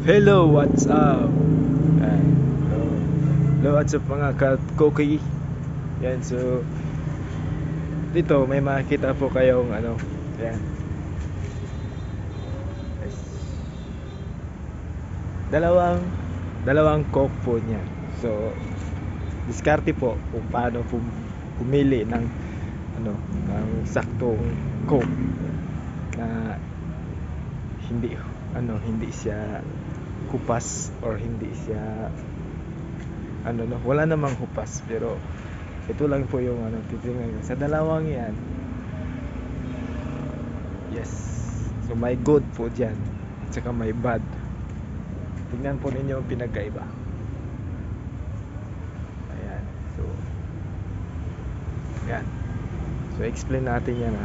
Hello, what's up? Ayan. Hello, what's up mga ka-cookie? Yan, so dito may makikita po kayong ano. Yan. Yes. Dalawang coke po niya. So diskarte po kung paano pumili ng ng saktong coke na hindi siya kupas or hindi siya wala namang hupas, pero ito lang po yung titingnan sa dalawang yan. Yes, so may good po dyan at saka may bad. Tingnan po ninyo yung pinagkaiba. Ayan, so explain natin yan